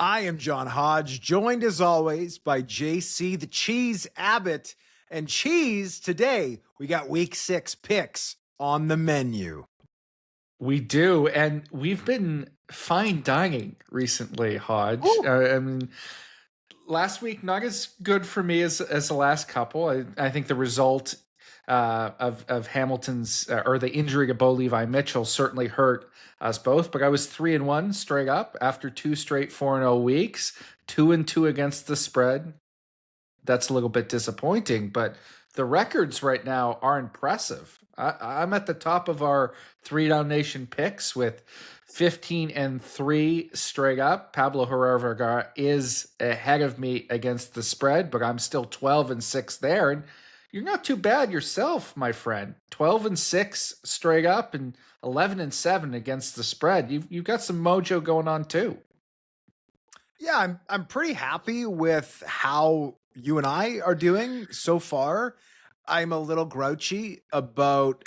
I am John Hodge, joined as always by JC the Cheese Abbott. And Cheese, today we got week 6 picks on the menu. We do, and we've been fine dining recently, Hodge. Ooh. I mean, last week not as good for me as the last couple. I think the result of Hamilton's or the injury to Bo Levi Mitchell certainly hurt us both. But I was 3-1 straight up after 2 straight 4-0 weeks, 2-2 against the spread. That's a little bit disappointing, but the records right now are impressive. I'm at the top of our 3 Down Nation picks with 15-3 straight up. Pablo Herrera Vergara is ahead of me against the spread, but I'm still 12-6 there. And you're not too bad yourself, my friend. 12-6 straight up and 11-7 against the spread. You've got some mojo going on too. Yeah, I'm pretty happy with how you and I are doing so far. I'm a little grouchy about,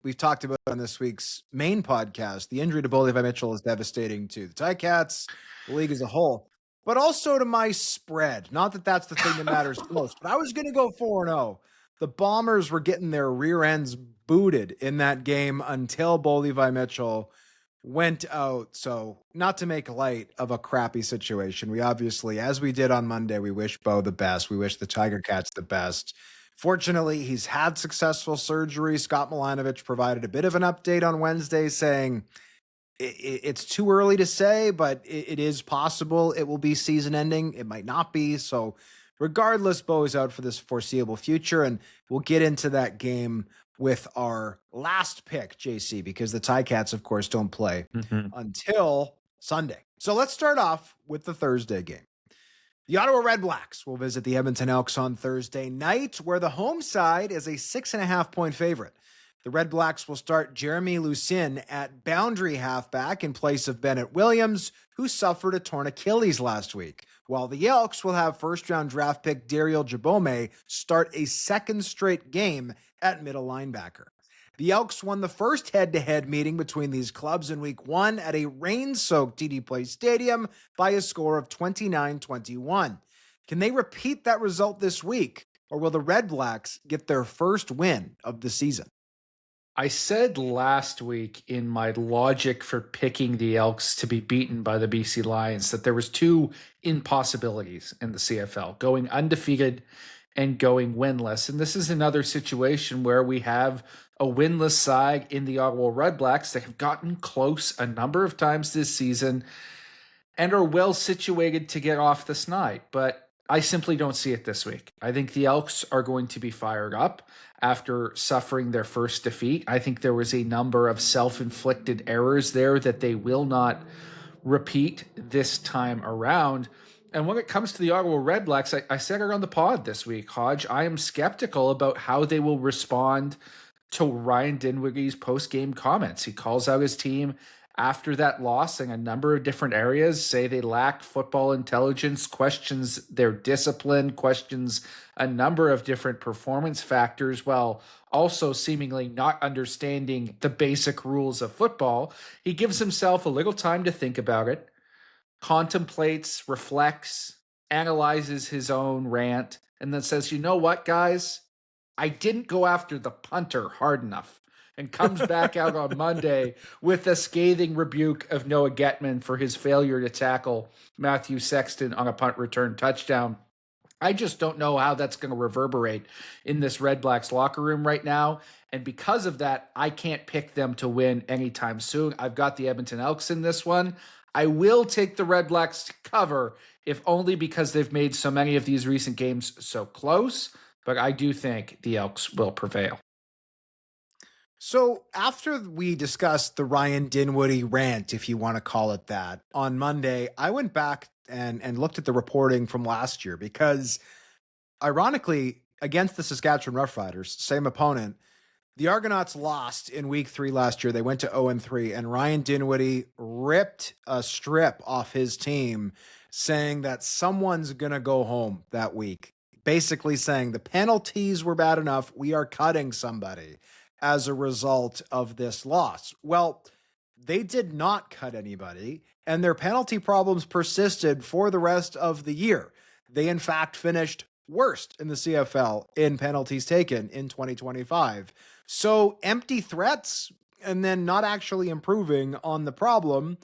we've talked about on this week's main podcast, the injury to Bo Levi Mitchell is devastating to the Ticats, the league as a whole, but also to my spread. Not that that's the thing that matters most, but I was going to go 4-0. The Bombers were getting their rear ends booted in that game until Bo Levi Mitchell went out. So not to make light of a crappy situation. We obviously, as we did on Monday, we wish Bo the best. We wish the Tiger Cats the best. Fortunately, he's had successful surgery. Scott Milanovich provided a bit of an update on Wednesday saying it's too early to say, but it is possible it will be season ending. It might not be. So regardless, Bo is out for this foreseeable future. And we'll get into that game with our last pick, JC, because the Ticats, of course, don't play until Sunday. So let's start off with the Thursday game. The Ottawa Red Blacks will visit the Edmonton Elks on Thursday night, where the home side is a 6.5-point favorite. The Red Blacks will start Jeremy Lucien at boundary halfback in place of Bennett Williams, who suffered a torn Achilles last week, while the Elks will have first-round draft pick Dariel Jabome start a second straight game at middle linebacker. The Elks won the first head-to-head meeting between these clubs in Week 1 at a rain-soaked TD Place Stadium by a score of 29-21. Can they repeat that result this week, or will the Red Blacks get their first win of the season? I said last week in my logic for picking the Elks to be beaten by the BC Lions that there was 2 impossibilities in the CFL, going undefeated and going winless. And this is another situation where we have a winless side in the Ottawa Red Blacks that have gotten close a number of times this season and are well situated to get off the snide. But I simply don't see it this week. I think the Elks are going to be fired up after suffering their first defeat. I think there was a number of self-inflicted errors there that they will not repeat this time around. And when it comes to the Ottawa Red Blacks, I said it on the pod this week, Hodge, I am skeptical about how they will respond to Ryan Dinwiddie's post-game comments. He calls out his team after that loss in a number of different areas, say they lack football intelligence, questions their discipline, questions a number of different performance factors, while also seemingly not understanding the basic rules of football. He gives himself a little time to think about it, contemplates, reflects, analyzes his own rant, and then says, you know what, guys? I didn't go after the punter hard enough, and comes back out on Monday with a scathing rebuke of Noah Getman for his failure to tackle Matthew Sexton on a punt return touchdown. I just don't know how that's going to reverberate in this Red Blacks locker room right now. And because of that, I can't pick them to win anytime soon. I've got the Edmonton Elks in this one. I will take the Red Blacks to cover, if only because they've made so many of these recent games so close. But I do think the Elks will prevail. So after we discussed the Ryan Dinwiddie rant, if you want to call it that, on Monday, I went back and looked at the reporting from last year because, ironically, against the Saskatchewan Roughriders, same opponent, the Argonauts lost in Week 3 last year. They went to 0-3, and Ryan Dinwiddie ripped a strip off his team saying that someone's going to go home that week, basically saying the penalties were bad enough, we are cutting somebody as a result of this loss. Well, They did not cut anybody, and their penalty problems persisted for the rest of the year. They, in fact, finished worst in the CFL in penalties taken in 2025. So, empty threats and then not actually improving on the problem,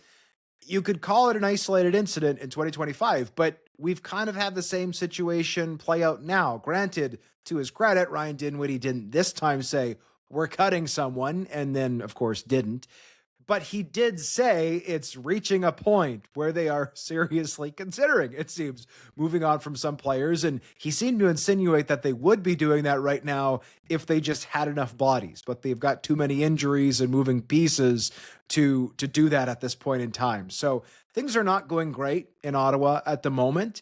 you could call it an isolated incident in 2025, but we've kind of had the same situation play out now. Granted, to his credit, Ryan Dinwiddie didn't this time say, we're cutting someone, and then, of course, didn't. But he did say it's reaching a point where they are seriously considering, it seems, moving on from some players. And he seemed to insinuate that they would be doing that right now if they just had enough bodies. But they've got too many injuries and moving pieces to do that at this point in time. So things are not going great in Ottawa at the moment.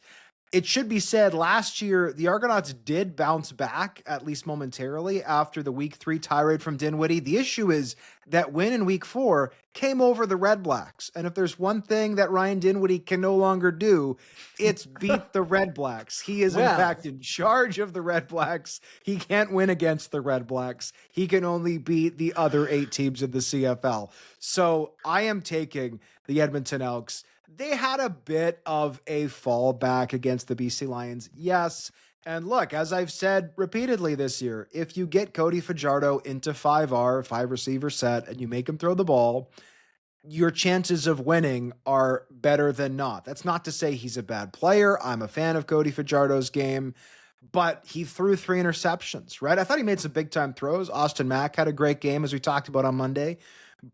It should be said, last year, the Argonauts did bounce back, at least momentarily, after the week 3 tirade from Dinwiddie. The issue is that win in week 4 came over the Red Blacks. And if there's one thing that Ryan Dinwiddie can no longer do, it's beat the Red Blacks. He is, in fact, in charge of the Red Blacks. He can't win against the Red Blacks. He can only beat the other 8 teams in the CFL. So I am taking the Edmonton Elks. They had a bit of a fallback against the BC Lions, yes. And look, as I've said repeatedly this year, if you get Cody Fajardo into 5R, 5-receiver set, and you make him throw the ball, your chances of winning are better than not. That's not to say he's a bad player. I'm a fan of Cody Fajardo's game, but he threw 3 interceptions, right? I thought he made some big-time throws. Austin Mack had a great game, as we talked about on Monday,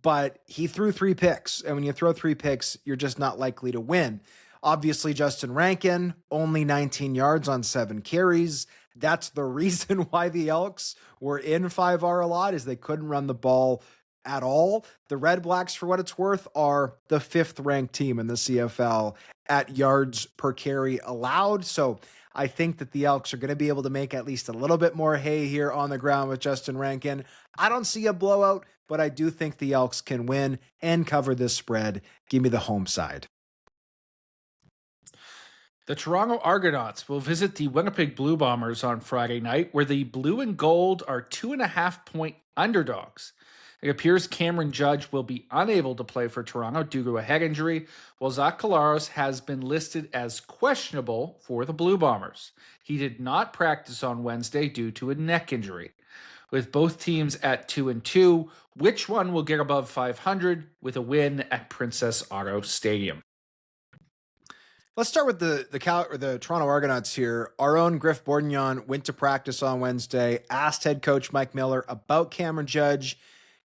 but he threw 3 picks. And when you throw 3 picks, you're just not likely to win. Obviously, Justin Rankin, only 19 yards on 7 carries. That's the reason why the Elks were in 5R a lot, is they couldn't run the ball at all. The Red Blacks, for what it's worth, are the 5th ranked team in the CFL at yards per carry allowed. So I think that the Elks are going to be able to make at least a little bit more hay here on the ground with Justin Rankin. I don't see a blowout, but I do think the Elks can win and cover this spread. Give me the home side. The Toronto Argonauts will visit the Winnipeg Blue Bombers on Friday night, where the blue and gold are 2.5-point underdogs. It appears Cameron Judge will be unable to play for Toronto due to a head injury, while Zach Collaros has been listed as questionable for the Blue Bombers. He did not practice on Wednesday due to a neck injury. With both teams at 2-2, which one will get above 500 with a win at Princess Auto Stadium? Let's start with the Toronto Argonauts here. Our own Griff Bourdignon went to practice on Wednesday, asked head coach Mike Miller about Cameron Judge.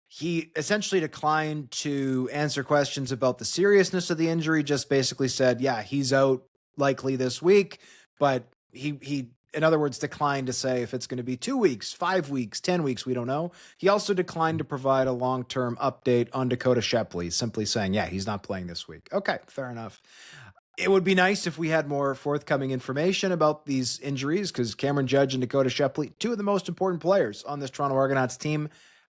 He essentially declined to answer questions about the seriousness of the injury, just basically said, yeah, he's out likely this week, but he in other words, declined to say if it's going to be 2 weeks, 5 weeks, 10 weeks, we don't know. He also declined to provide a long-term update on Dakota Shepley, simply saying, yeah, he's not playing this week. Okay, fair enough. It would be nice if we had more forthcoming information about these injuries, because Cameron Judge and Dakota Shepley, 2 of the most important players on this Toronto Argonauts team.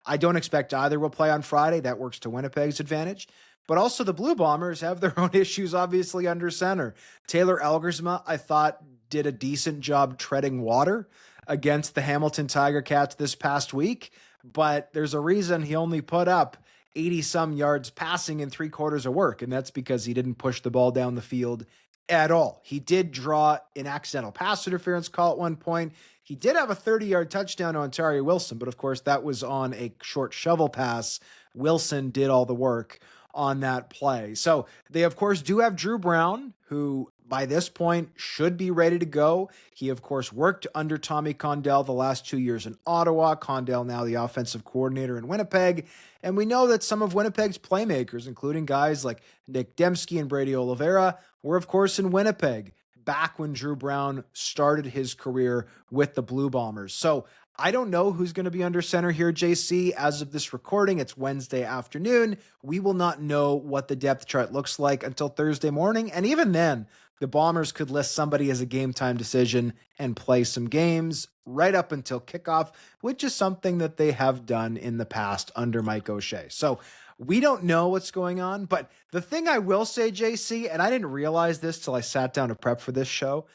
I don't expect either will play on Friday. That works to Winnipeg's advantage. But also the Blue Bombers have their own issues, obviously, under center. Taylor Elgersma, I thought, did a decent job treading water against the Hamilton Tiger Cats this past week, but there's a reason he only put up 80-some yards passing in 3 quarters of work, and that's because he didn't push the ball down the field at all. He did draw an accidental pass interference call at one point. He did have a 30-yard touchdown to Ontario Wilson, but of course that was on a short shovel pass. Wilson did all the work on that play. So they, of course, do have Drew Brown, who by this point should be ready to go. He, of course, worked under Tommy Condell the last 2 years in Ottawa. Condell now the offensive coordinator in Winnipeg. And we know that some of Winnipeg's playmakers, including guys like Nick Dembski and Brady Oliveira, were, of course, in Winnipeg back when Drew Brown started his career with the Blue Bombers. So I don't know who's going to be under center here, JC. As of this recording, it's Wednesday afternoon. We will not know what the depth chart looks like until Thursday morning. And even then, the Bombers could list somebody as a game time decision and play some games right up until kickoff, which is something that they have done in the past under Mike O'Shea. So we don't know what's going on. But the thing I will say, JC, and I didn't realize this till I sat down to prep for this show,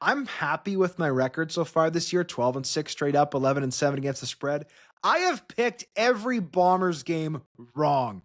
I'm happy with my record so far this year, 12-6 straight up, 11-7 against the spread. I have picked every Bombers game wrong.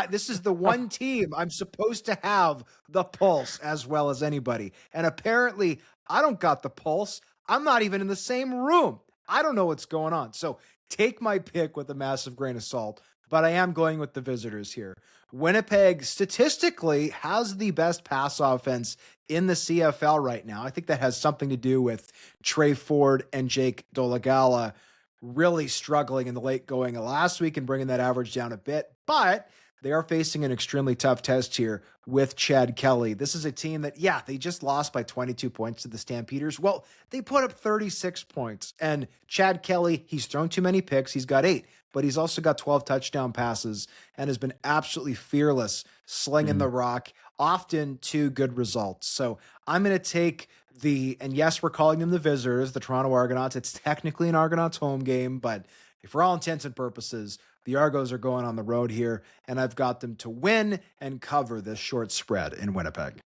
This is the one team I'm supposed to have the pulse as well as anybody. And apparently, I don't got the pulse. I'm not even in the same room. I don't know what's going on. So take my pick with a massive grain of salt, but I am going with the visitors here. Winnipeg statistically has the best pass offense in the CFL right now. I think that has something to do with Trey Ford and Jake Dolegala really struggling in the late going of last week and bringing that average down a bit. But they are facing an extremely tough test here with Chad Kelly. This is a team that, yeah, they just lost by 22 points to the Stampeders. Well, they put up 36 points. And Chad Kelly, he's thrown too many picks. He's got 8, but he's also got 12 touchdown passes and has been absolutely fearless slinging the rock, often to good results. So I'm going to take and yes, we're calling them the visitors, the Toronto Argonauts. It's technically an Argonauts home game, but for all intents and purposes, the Argos are going on the road here, and I've got them to win and cover this short spread in Winnipeg.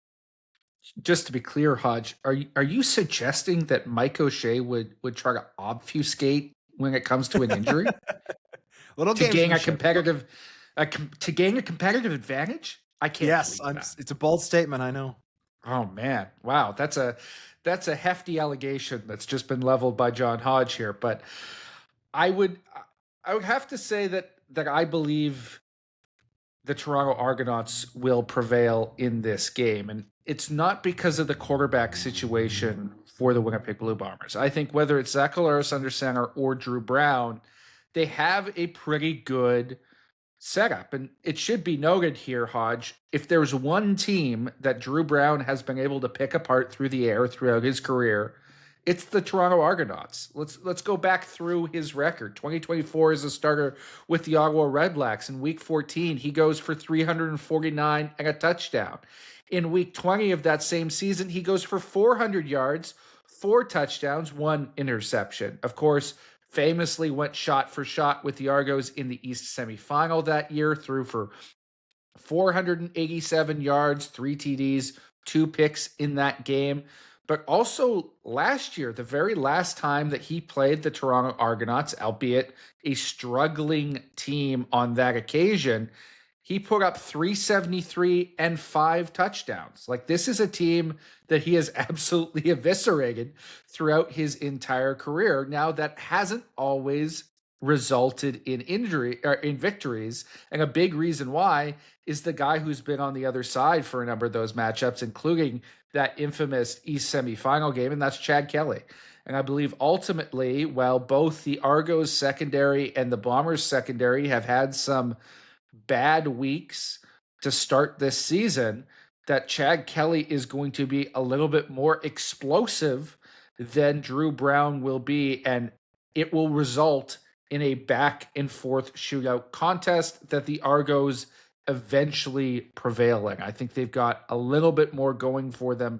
Just to be clear, Hodge, are you suggesting that Mike O'Shea would try to obfuscate when it comes to an injury? To gain a competitive advantage? I can't. Yes, it's a bold statement, I know. Oh man, wow, that's a hefty allegation that's just been leveled by John Hodge here. But I would have to say that I believe the Toronto Argonauts will prevail in this game, and it's not because of the quarterback situation for the Winnipeg Blue Bombers. I think whether it's Zach Collaros under center or Drew Brown, they have a pretty good setup. And it should be noted here, Hodge, if there's one team that Drew Brown has been able to pick apart through the air throughout his career, it's the Toronto Argonauts. Let's go back through his record. 2024 as a starter with the Ottawa Redblacks. In week 14, he goes for 349 and a touchdown. In week 20 of that same season, he goes for 400 yards, 4 touchdowns, 1 interception. Of course, famously went shot for shot with the Argos in the East semifinal that year, threw for 487 yards, 3 TDs, 2 picks in that game. But also last year, the very last time that he played the Toronto Argonauts, albeit a struggling team on that occasion, he put up 373 and 5 touchdowns. Like, this is a team that he has absolutely eviscerated throughout his entire career. Now, that hasn't always resulted in injury or in victories. And a big reason why is the guy who's been on the other side for a number of those matchups, including that infamous East semifinal game, and that's Chad Kelly. And I believe ultimately, while both the Argos secondary and the Bombers secondary have had some bad weeks to start this season, that Chad Kelly is going to be a little bit more explosive than Drew Brown will be, and it will result in a back and forth shootout contest that the Argos eventually prevail in. I think they've got a little bit more going for them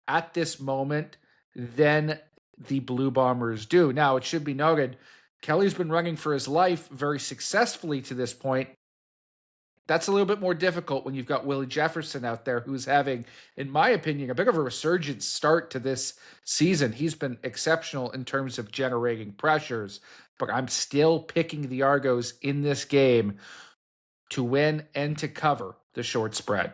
at this moment than the Blue Bombers do. Now, it should be noted, Kelly's been running for his life very successfully to this point. That's a little bit more difficult when you've got Willie Jefferson out there, who's having, in my opinion, a bit of a resurgent start to this season. He's been exceptional in terms of generating pressures, but I'm still picking the Argos in this game to win and to cover the short spread.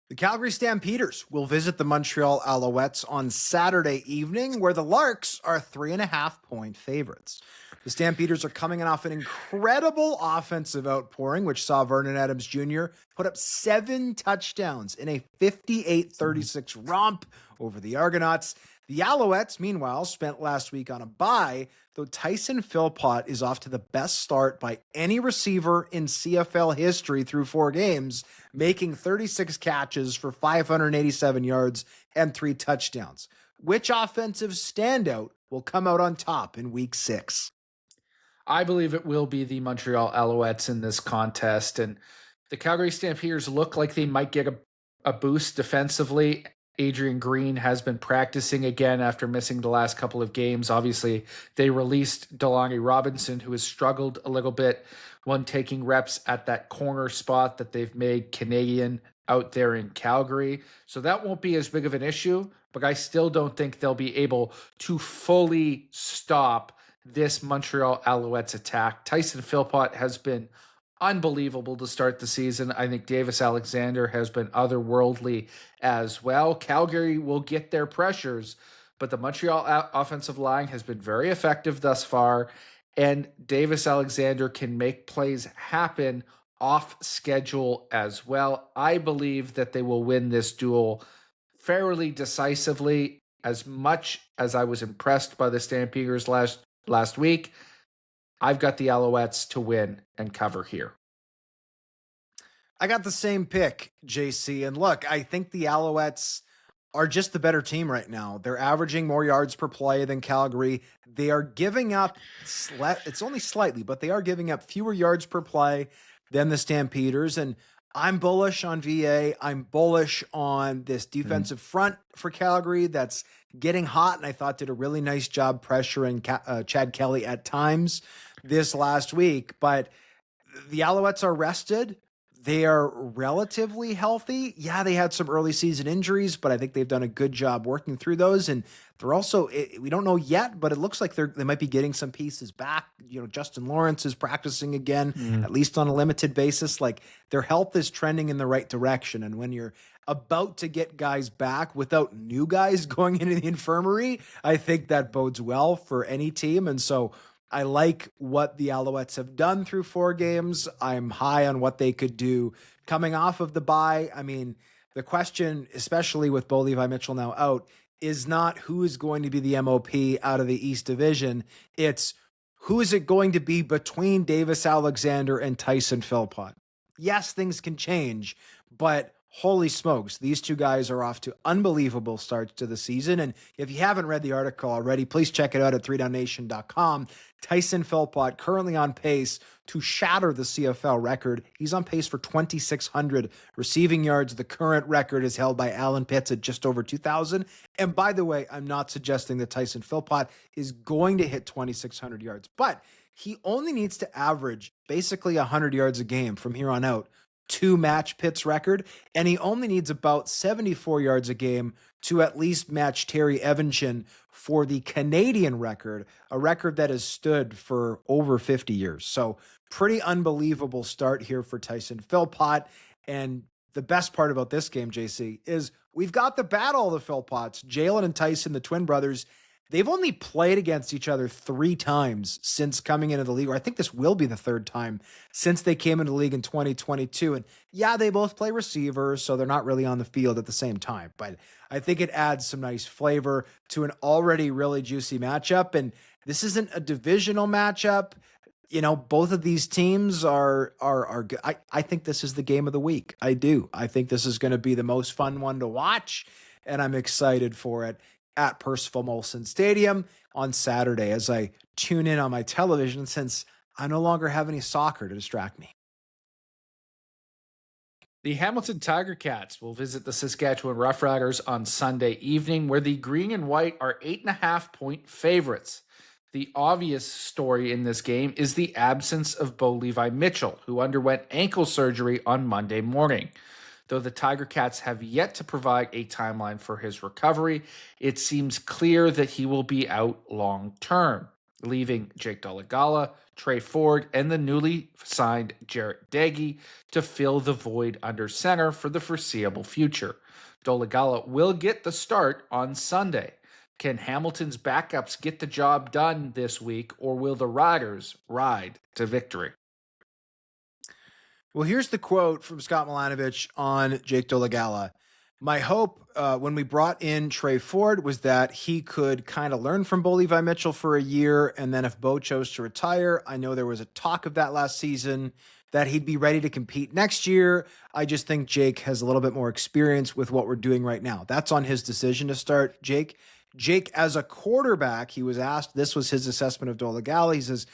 The Calgary Stampeders will visit the Montreal Alouettes on Saturday evening, where the Larks are 3.5-point favorites. The Stampeders are coming off an incredible offensive outpouring, which saw Vernon Adams Jr. put up 7 touchdowns in a 58-36 romp over the Argonauts. The Alouettes, meanwhile, spent last week on a bye, though Tyson Philpott is off to the best start by any receiver in CFL history through 4 games, making 36 catches for 587 yards and 3 touchdowns. Which offensive standout will come out on top in week 6? I believe it will be the Montreal Alouettes in this contest, and the Calgary Stampeders look like they might get a boost defensively. Adrian Green has been practicing again after missing the last couple of games. Obviously, they released Delaney Robinson, who has struggled a little bit when taking reps at that corner spot that they've made Canadian out there in Calgary. So that won't be as big of an issue, but I still don't think they'll be able to fully stop this Montreal Alouettes attack. Tyson Philpott has been unbelievable to start the season. I think Davis Alexander has been otherworldly as well. Calgary will get their pressures, but the Montreal offensive line has been very effective thus far, and Davis Alexander can make plays happen off schedule as well. I believe that they will win this duel fairly decisively. As much as I was impressed by the Stampeders last week, I've got the Alouettes to win and cover here. I got the same pick, JC. And look, I think the Alouettes are just the better team right now. They're averaging more yards per play than Calgary. They are giving up, it's only slightly, but they are giving up fewer yards per play than the Stampeders. And I'm bullish on VA. I'm bullish on this defensive front for Calgary that's getting hot, and I thought did a really nice job pressuring Chad Kelly at times this last week. But the Alouettes are rested. They are relatively healthy. Yeah, they had some early season injuries, but I think they've done a good job working through those. And they're also, we don't know yet, but it looks like they might be getting some pieces back. You know, Justin Lawrence is practicing again, at least on a limited basis. Like, their health is trending in the right direction. And when you're about to get guys back without new guys going into the infirmary, I think that bodes well for any team. And so I like what the Alouettes have done through 4 games. I'm high on what they could do coming off of the bye. I mean, the question, especially with Bo Levi Mitchell now out, is not who is going to be the MOP out of the East Division. It's who is it going to be between Davis Alexander and Tyson Philpott. Yes, things can change, but holy smokes, these two guys are off to unbelievable starts to the season. And if you haven't read the article already, please check it out at 3downnation.com. Tyson Philpott currently on pace to shatter the CFL record. He's on pace for 2,600 receiving yards. The current record is held by Alan Pitts at just over 2,000. And by the way, I'm not suggesting that Tyson Philpott is going to hit 2,600 yards, but he only needs to average basically 100 yards a game from here on out to match Pitt's record, and he only needs about 74 yards a game to at least match Terry Evanshan for the Canadian record, a record that has stood for over 50 years. So pretty unbelievable start here for Tyson Philpott. And the best part about this game, JC, is we've got the battle of the Philpotts. Jalen and Tyson, the twin brothers, they've only played against each other 3 times since coming into the league, or I think this will be the 3rd time since they came into the league in 2022. And yeah, they both play receivers, so they're not really on the field at the same time. But I think it adds some nice flavor to an already really juicy matchup. And this isn't a divisional matchup. You know, both of these teams are good. I think this is the game of the week. I do. I think this is going to be the most fun one to watch, and I'm excited for it at Percival Molson Stadium on Saturday as I tune in on my television, since I no longer have any soccer to distract me. The Hamilton Tiger Cats will visit the Saskatchewan Roughriders on Sunday evening, where the green and white are 8.5-point favorites. The obvious story in this game is the absence of Bo Levi Mitchell, who underwent ankle surgery on Monday morning. Though the Tiger Cats have yet to provide a timeline for his recovery, it seems clear that he will be out long term, leaving Jake Dolegala, Trey Ford, and the newly signed Jarrett Daggy to fill the void under center for the foreseeable future. Dolegala will get the start on Sunday. Can Hamilton's backups get the job done this week, or will the Riders ride to victory? Well, here's the quote from Scott Milanovich on Jake Dolegala. My hope when we brought in Trey Ford was that he could kind of learn from Bo Levi Mitchell for a year, and then if Bo chose to retire, I know there was a talk of that last season, that he'd be ready to compete next year. I just think Jake has a little bit more experience with what we're doing right now. That's on his decision to start Jake. Jake, as a quarterback, he was asked, this was his assessment of Dolegala. He says,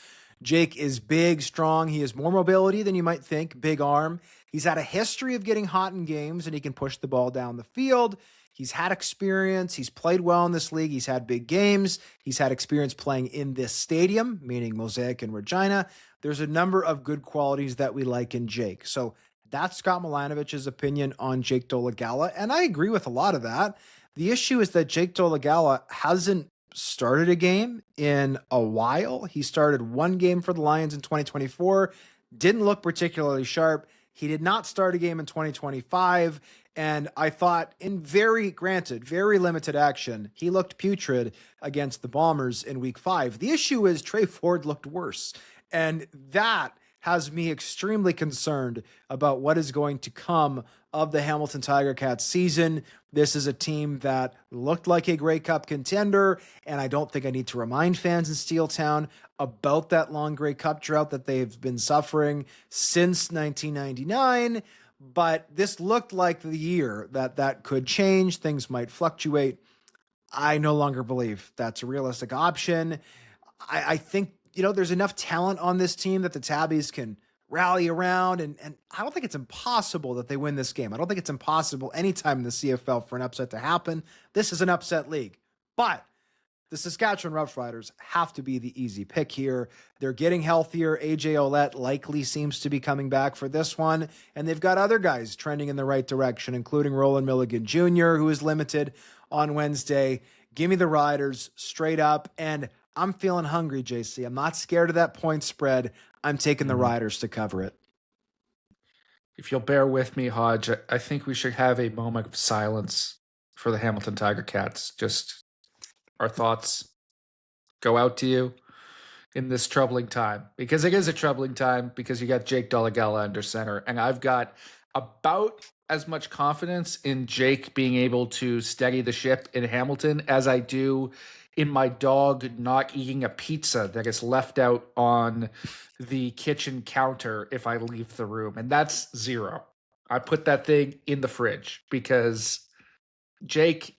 Jake is big, strong. He has more mobility than you might think, big arm. He's had a history of getting hot in games, and he can push the ball down the field. He's had experience. He's played well in this league. He's had big games. He's had experience playing in this stadium, meaning Mosaic and Regina. There's a number of good qualities that we like in Jake. So that's Scott Milanovich's opinion on Jake Dolegala, and I agree with a lot of that. The issue is that Jake Dolegala hasn't started a game in a while. He started 1 game for the Lions in 2024, didn't look particularly sharp. He did not start a game in 2025. And I thought very limited action, he looked putrid against the Bombers in week 5. The issue is Trey Ford looked worse. And that has me extremely concerned about what is going to come of the Hamilton Tiger Cats season. This is a team that looked like a Grey Cup contender, and I don't think I need to remind fans in Steeltown about that long Grey Cup drought that they've been suffering since 1999. But this looked like the year that could change. Things might fluctuate. I no longer believe that's a realistic option. I think, there's enough talent on this team that the Tabbies can rally around. And I don't think it's impossible that they win this game. I don't think it's impossible anytime in the CFL for an upset to happen. This is an upset league. But the Saskatchewan Roughriders have to be the easy pick here. They're getting healthier. AJ Ouellette likely seems to be coming back for this one. And they've got other guys trending in the right direction, including Roland Milligan Jr., who is limited on Wednesday. Give me the Riders straight up. And I'm feeling hungry, JC. I'm not scared of that point spread. I'm taking the Riders to cover it. If you'll bear with me, Hodge, I think we should have a moment of silence for the Hamilton Tiger Cats. Just our thoughts go out to you in this troubling time, because it is a troubling time, because you got Jake Dolegala under center, and I've got about as much confidence in Jake being able to steady the ship in Hamilton as I do in my dog not eating a pizza that is left out on the kitchen counter if I leave the room. And that's 0. I put that thing in the fridge because Jake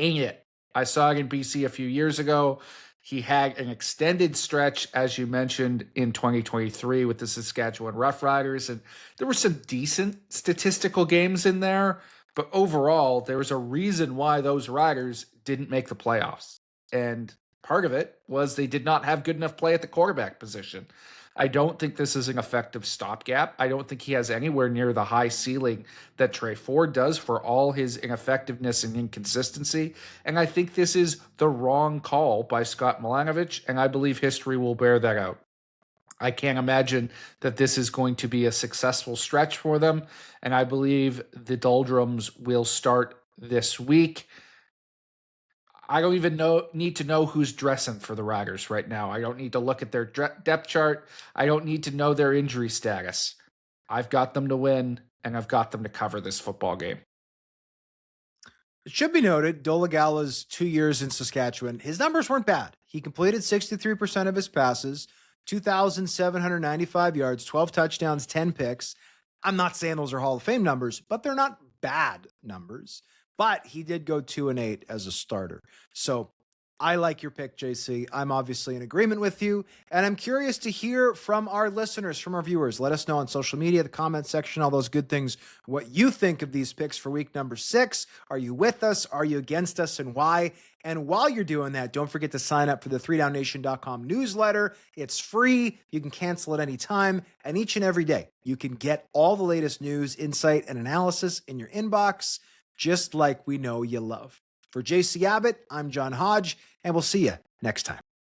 ain't it. I saw it in BC a few years ago. He had an extended stretch, as you mentioned, in 2023 with the Saskatchewan Roughriders. And there were some decent statistical games in there. But overall, there was a reason why those Riders didn't make the playoffs. And part of it was they did not have good enough play at the quarterback position. I don't think this is an effective stopgap. I don't think he has anywhere near the high ceiling that Trey Ford does for all his ineffectiveness and inconsistency. And I think this is the wrong call by Scott Milanovich, and I believe history will bear that out. I can't imagine that this is going to be a successful stretch for them, and I believe the doldrums will start this week. I don't even need to know who's dressing for the Riders right now. I don't need to look at their depth chart. I don't need to know their injury status. I've got them to win, and I've got them to cover this football game. It should be noted, Dolegala's 2 years in Saskatchewan, his numbers weren't bad. He completed 63% of his passes, 2,795 yards, 12 touchdowns, 10 picks. I'm not saying those are Hall of Fame numbers, but they're not bad numbers. But he did go 2-8 as a starter. So I like your pick, JC. I'm obviously in agreement with you. And I'm curious to hear from our listeners, from our viewers. Let us know on social media, the comment section, all those good things, what you think of these picks for week number 6. Are you with us? Are you against us, and why? And while you're doing that, don't forget to sign up for the 3downnation.com newsletter. It's free. You can cancel it anytime. And each and every day, you can get all the latest news, insight, and analysis in your inbox, just like we know you love. For JC Abbott, I'm John Hodge, and we'll see you next time.